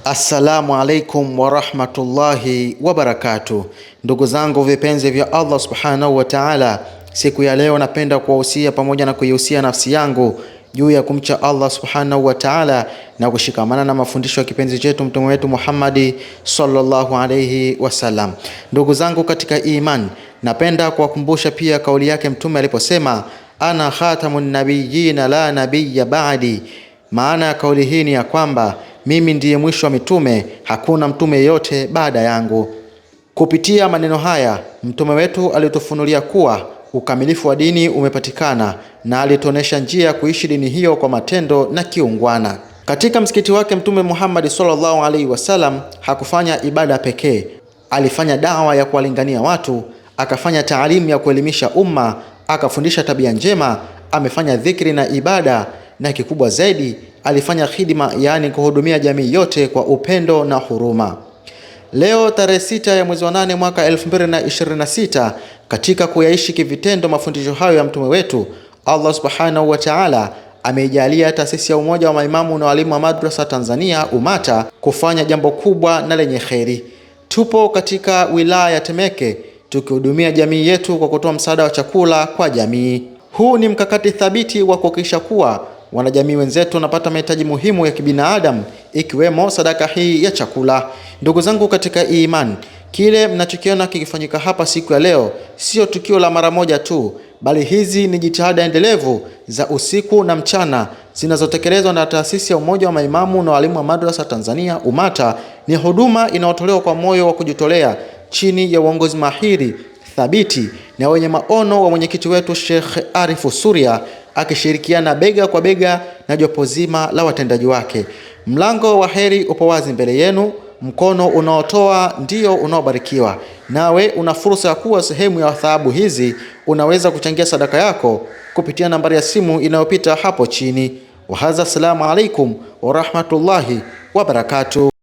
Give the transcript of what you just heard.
Assalamu alaikum wa rahmatullahi wa barakatuh. Ndugu zangu vipenzi vya Allah subhanahu wa ta'ala, siku ya leo napenda kuwahusia pamoja na kuihusia nafsi yangu juu ya kumcha Allah subhanahu wa ta'ala na kushikamana na mafundisho ya kipenzi chetu mtume wetu Muhammad sallallahu alayhi wasallam. Ndugu zangu katika iman, napenda kuwakumbusha pia kauli yake mtume aliposema ana khatamun nabiyyin la nabiyya ba'di. Maana ya kauli hii ni ya kwamba mimi ndiye mwisho wa mitume, hakuna mtume yote baada yangu. Kupitia maneno haya mtume wetu alitufunulia kuwa ukamilifu wa dini umepatikana na alituonesha njia ya kuishi dini hiyo kwa matendo na kiungwana. Katika msikiti wake mtume Muhammad sallallahu alaihi wasallam hakufanya ibada pekee, alifanya dawa ya kuwalingania watu, akafanya taalimu ya kuelimisha umma, akafundisha tabia njema, amefanya dhikri na ibada, na kikubwa zaidi alifanya khidma, yaani kuhudumia jamii yote kwa upendo na huruma. Leo tarehe 6 ya mwezi wa 8 mwaka 2026, katika kuyaishi kivitendo mafundisho hayo ya mtume wetu, Allah subhanahu wa ta'ala ameijalia taasisi ya umoja wa maimamu na walimu wa madrasa Tanzania UMATA kufanya jambo kubwa na lenye kheri. Tupo katika wilaya ya Temeke tukihudumia jamii yetu kwa kutoa msaada wa chakula kwa jamii. Huu ni mkakati thabiti wa kuhakikisha kuwa wanajamii wenzetu wanapata mahitaji muhimu ya kibinadamu, ikiwemo sadaka hii ya chakula. Ndugu zangu katika imani, kile mnachokiona kikifanyika hapa siku ya leo sio tukio la mara moja tu, bali hizi ni jitihada endelevu za usiku na mchana zinazotekelezwa na taasisi ya umoja wa maimamu na walimu wa madrasa Tanzania UMATA. Ni huduma inayotolewa kwa moyo wa kujitolea chini ya uongozi mahiri, thabiti na wenye maono wa mwenyekiti wetu Sheikh Arifu Suria, akishirikiana bega kwa bega na jopo zima la watendaji wake. Mlango wa heri upo wazi mbele yenu, mkono unaotoa ndio unaobarikiwa. Nawe una fursa ya kuwa sehemu ya thawabu hizi. Unaweza kuchangia sadaka yako kupitia nambari ya simu inayopita hapo chini. Wa hadha, assalamu alaikum wa rahmatullahi wa barakatuh.